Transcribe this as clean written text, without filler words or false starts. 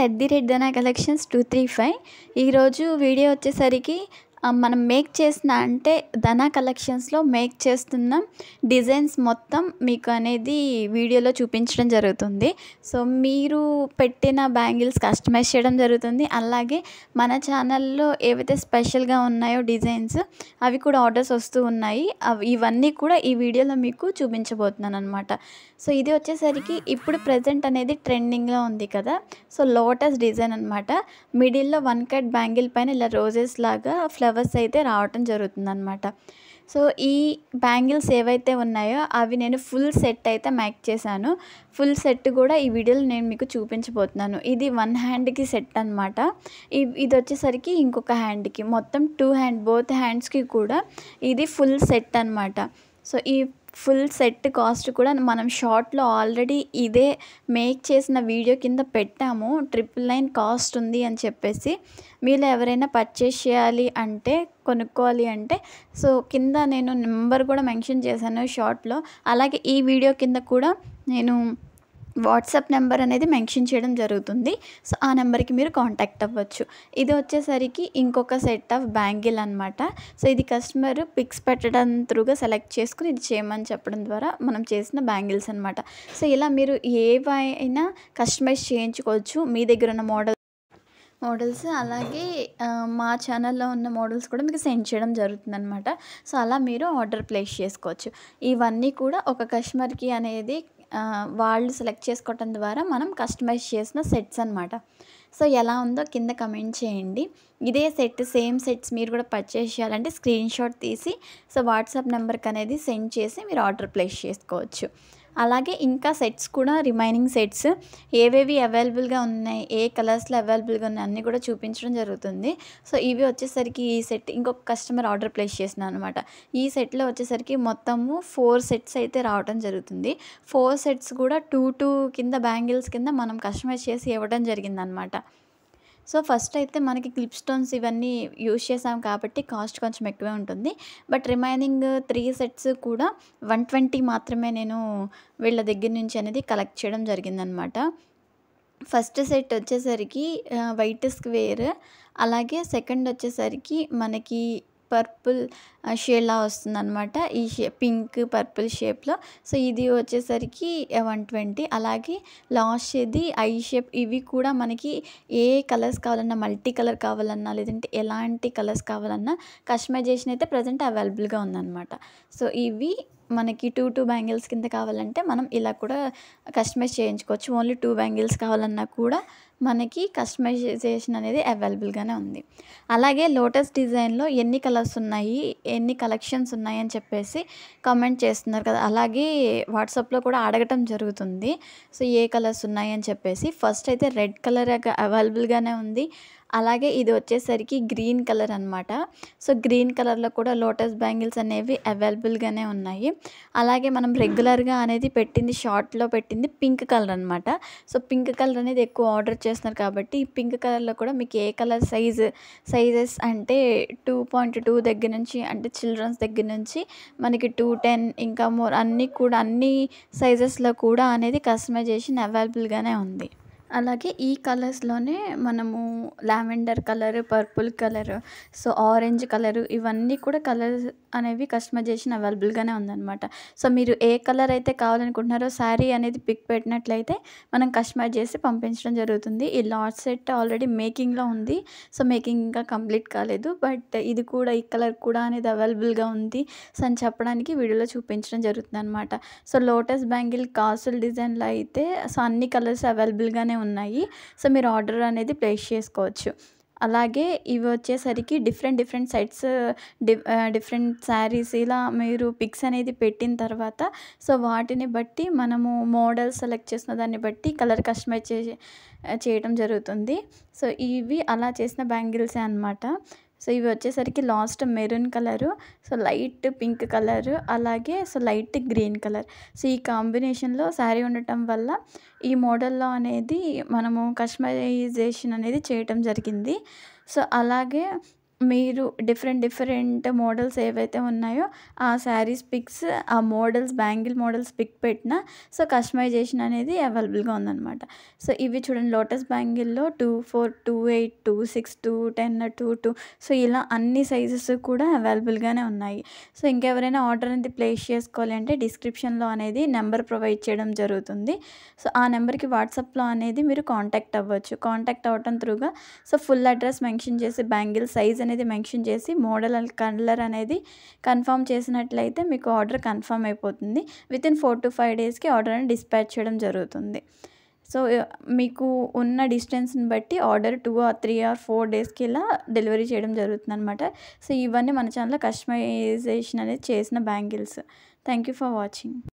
@dana collections235 ఈరోజు video వచ్చేసరికి మనం మేక్ చేసిన అంటే ధనా కలెక్షన్స్‌లో మేక్ చేస్తున్న డిజైన్స్ మొత్తం మీకు అనేది వీడియోలో చూపించడం జరుగుతుంది. సో, మీరు పెట్టిన బ్యాంగిల్స్ కస్టమైజ్ చేయడం జరుగుతుంది. అలాగే మన ఛానల్‌లో ఏవైతే స్పెషల్‌గా ఉన్నాయో డిజైన్స్ అవి కూడా ఆర్డర్స్ వస్తూ ఉన్నాయి. ఇవన్నీ కూడా ఈ వీడియోలో మీకు చూపించబోతున్నాననమాట. సో, ఇది వచ్చేసరికి ఇప్పుడు ప్రెజెంట్ అనేది ట్రెండింగ్‌లో ఉంది కదా! సో, లోటస్ డిజైన్ అనమాట. మిడిల్‌లో వన్ కట్ బ్యాంగిల్ పైన ఇలా రోజెస్ లాగా ఫ్లవర్స్ అయితే రావటం జరుగుతుందనమాట. సో, ఈ బ్యాంగిల్స్ ఏవైతే ఉన్నాయో అవి నేను ఫుల్ సెట్ అయితే మేక్ చేశాను. ఫుల్ సెట్ కూడా ఈ వీడియోలో నేను మీకు చూపించబోతున్నాను. ఇది వన్ హ్యాండ్‌కి సెట్ అనమాట. ఇది వచ్చేసరికి ఇంకొక హ్యాండ్‌కి మొత్తం 2 బోత్ హ్యాండ్స్‌కి కూడా ఇది ఫుల్ సెట్ అనమాట. సో, ఈ ఫుల్ సెట్ కాస్ట్ కూడా మనం షార్ట్‌లో ఆల్రెడీ ఇదే మేక్ చేసిన వీడియో కింద పెట్టాము. 999 కాస్ట్ ఉంది అని చెప్పేసి. మీలో ఎవరైనా పర్చేస్ చేయాలి అంటే, కొనుక్కోవాలి అంటే సో, కింద నేను నెంబర్ కూడా మెన్షన్ చేశాను షార్ట్‌లో. అలాగే ఈ వీడియో కింద కూడా నేను వాట్సాప్ నెంబర్ అనేది మెన్షన్ చేయడం జరుగుతుంది. సో, ఆ నెంబర్‌కి మీరు కాంటాక్ట్ అవ్వచ్చు. ఇది వచ్చేసరికి ఇంకొక సెట్ ఆఫ్ బ్యాంగిల్ అనమాట. సో, ఇది కస్టమర్ పిక్స్ పెట్టడం త్రూగా సెలెక్ట్ చేసుకొని ఇది చేయమని చెప్పడం ద్వారా మనం చేసిన బ్యాంగిల్స్ అనమాట. సో, ఇలా మీరు ఏవైనా కస్టమైజ్ చేయించుకోవచ్చు. మీ దగ్గర ఉన్న మోడల్స్ అలాగే మా ఛానల్లో ఉన్న మోడల్స్ కూడా మీకు సెండ్ చేయడం జరుగుతుందనమాట. సో, అలా మీరు ఆర్డర్ ప్లేస్ చేసుకోవచ్చు. ఇవన్నీ కూడా ఒక కస్టమర్‌కి అనేది వాళ్ళు సెలెక్ట్ చేసుకోవటం ద్వారా మనం కస్టమైజ్ చేసిన సెట్స్ అనమాట. సో, ఎలా ఉందో కింద కమెంట్ చేయండి. ఇదే సెట్ సేమ్ సెట్స్ మీరు కూడా పర్చేస్ చేయాలంటే స్క్రీన్‌షాట్ తీసి సో, వాట్సాప్ నెంబర్‌కి అనేది సెండ్ చేసి మీరు ఆర్డర్ ప్లేస్ చేసుకోవచ్చు. అలాగే ఇంకా సెట్స్ కూడా రిమైనింగ్ సెట్స్ ఏవేవి అవైలబుల్‌గా ఉన్నాయి, ఏ కలర్స్‌లో అవైలబుల్‌గా ఉన్నాయి అన్నీ కూడా చూపించడం జరుగుతుంది. సో, ఇవి వచ్చేసరికి ఈ సెట్ ఇంకొక కస్టమర్ ఆర్డర్ ప్లేస్ చేసినారనమాట. ఈ సెట్‌లో వచ్చేసరికి మొత్తము 4 సెట్స్ అయితే రావడం జరుగుతుంది. 4 సెట్స్ కూడా 2 కింద బ్యాంగిల్స్ కింద మనం కస్టమైజ్ చేసి ఇవ్వడం జరిగిందనమాట. సో, ఫస్ట్ అయితే మనకి క్లిప్ స్టోన్స్ ఇవన్నీ యూజ్ చేసాం కాబట్టి కాస్ట్ కొంచెం ఎక్కువే ఉంటుంది. బట్ రిమైనింగ్ 3 సెట్స్ కూడా 120 మాత్రమే నేను వీళ్ళ దగ్గర నుంచి అనేది కలెక్ట్ చేయడం జరిగిందనమాట. ఫస్ట్ సెట్ వచ్చేసరికి వైట్ స్క్వేర్, అలాగే సెకండ్ వచ్చేసరికి మనకి పర్పుల్ షేడ్‌లా వస్తుందనమాట. ఈ పింక్, పర్పుల్ షేప్‌లో. సో, ఇది వచ్చేసరికి 120 అలాగే లాస్ట్‌ది ఐ షేప్. ఇవి కూడా మనకి ఏ కలర్స్ కావాలన్నా, మల్టీ కలర్ కావాలన్నా, లేదంటే ఎలాంటి కలర్స్ కావాలన్నా కస్టమైజేషన్ అయితే ప్రెజెంట్ అవైలబుల్‌గా ఉందనమాట. సో, ఇవి మనకి 2 బ్యాంగిల్స్ కింద కావాలంటే మనం ఇలా కూడా కస్టమైజ్ చేయించుకోవచ్చు. ఓన్లీ 2 బ్యాంగిల్స్ కావాలన్నా కూడా మనకి కస్టమైజేషన్ అనేది అవైలబుల్‌గానే ఉంది. అలాగే లోటస్ డిజైన్‌లో ఎన్ని కలర్స్ ఉన్నాయి, ఎన్ని కలెక్షన్స్ ఉన్నాయి అని చెప్పేసి కామెంట్ చేస్తున్నారు కదా! అలాగే వాట్సాప్‌లో కూడా అడగటం జరుగుతుంది. సో, ఏ కలర్స్ ఉన్నాయి అని చెప్పేసి. ఫస్ట్ అయితే రెడ్ కలర్ అవైలబుల్‌గానే ఉంది. అలాగే ఇది వచ్చేసరికి గ్రీన్ కలర్ అనమాట. సో, గ్రీన్ కలర్‌లో కూడా లోటస్ బ్యాంగిల్స్ అనేవి అవైలబుల్‌గానే ఉన్నాయి. అలాగే మనం రెగ్యులర్‌గా అనేది పెట్టింది షార్ట్‌లో పెట్టింది పింక్ కలర్ అనమాట. సో, పింక్ కలర్ అనేది ఎక్కువ ఆర్డర్ చేస్తున్నారు కాబట్టి ఈ పింక్ కలర్‌లో కూడా మీకు ఏ కలర్ సైజెస్ అంటే 2.2 దగ్గర నుంచి అంటే చిల్డ్రన్స్ దగ్గర నుంచి మనకి 210 ఇంకా మోర్ అన్ని సైజెస్‌లో కూడా అనేది కస్టమైజేషన్ అవైలబుల్‌గానే ఉంది. అలాగే ఈ కలర్స్‌లోనే మనము lavender colour, purple colour, so, orange colour ఇవన్నీ కూడా కలర్స్ అనేవి కస్టమైజేషన్ అవైలబుల్‌గానే ఉందనమాట. సో, మీరు ఏ కలర్ అయితే కావాలనుకుంటున్నారో శారీ అనేది పిక్ పెట్టినట్లయితే మనం కస్టమైజ్ చేసి పంపించడం జరుగుతుంది. ఈ లాట్ సెట్ ఆల్రెడీ మేకింగ్‌లో ఉంది. సో, మేకింగ్ ఇంకా కంప్లీట్ కాలేదు. బట్ ఇది కూడా ఈ కలర్ కూడా అనేది అవైలబుల్‌గా ఉంది సో, అని చెప్పడానికి వీడియోలో చూపించడం జరుగుతుందనమాట. సో, లోటస్ బ్యాంగిల్ కాసుల డిజైన్‌లో అయితే సో, అన్ని కలర్స్ అవైలబుల్‌గానే ఉన్నాయి. సో, మీరు ఆర్డర్ అనేది ప్లేస్ చేసుకోవచ్చు. అలాగే ఇవి వచ్చేసరికి డిఫరెంట్ సెట్స్ డిఫరెంట్ శారీస్ ఇలా మీరు పిక్స్ అనేది పెట్టిన తర్వాత సో, వాటిని బట్టి మనము మోడల్ సెలెక్ట్ చేసిన దాన్ని బట్టి కలర్ కస్టమైజ్ చేయడం జరుగుతుంది. సో, ఇవి అలా చేసిన బ్యాంగిల్సే అనమాట. సో, ఇవి వచ్చేసరికి last maroon colour, so, light pink colour, అలాగే so, light green colour. So, ఈ కాంబినేషన్‌లో శారీ ఉండటం వల్ల ఈ మోడల్‌లో అనేది మనము కస్టమైజేషన్ అనేది చేయటం జరిగింది. సో, అలాగే మీరు డిఫరెంట్ మోడల్స్ ఏవైతే ఉన్నాయో ఆ శారీస్ పిక్స్, ఆ మోడల్స్ బ్యాంగిల్ మోడల్స్ పిక్ పెట్టినా సో కస్టమైజేషన్ అనేది అవైలబుల్గా ఉందన్నమాట. సో ఇవి చూడండి, లోటస్ బ్యాంగిల్లో 24, 28, 26, 210, 22 సో ఇలా అన్ని సైజెస్ కూడా అవైలబుల్గానే ఉన్నాయి. సో ఇంకెవరైనా ఆర్డర్ అనేది ప్లేస్ చేసుకోవాలి అంటే డిస్క్రిప్షన్లో అనేది నెంబర్ ప్రొవైడ్ చేయడం జరుగుతుంది. సో ఆ నెంబర్కి వాట్సాప్లో అనేది మీరు కాంటాక్ట్ అవ్వచ్చు. కాంటాక్ట్ అవ్వటం త్రూగా సో ఫుల్ అడ్రస్ మెన్షన్ చేసి, బ్యాంగిల్ సైజ్ అనేది మెన్షన్ చేసి, మోడల్ అండ్ కలర్ అనేది కన్ఫర్మ్ చేసినట్లయితే మీకు ఆర్డర్ కన్ఫర్మ్ అయిపోతుంది. వితిన్ 4 to 5 డేస్కి ఆర్డర్ అనేది డిస్పాచ్ చేయడం జరుగుతుంది. సో మీకు ఉన్న డిస్టెన్స్ని బట్టి ఆర్డర్ 2 or 3 or 4 డేస్కి ఇలా డెలివరీ చేయడం జరుగుతుందన్నమాట. సో ఇవన్నీ మన ఛానల్లో కస్టమైజేషన్ అనేది చేసిన bangles. Thank you for watching.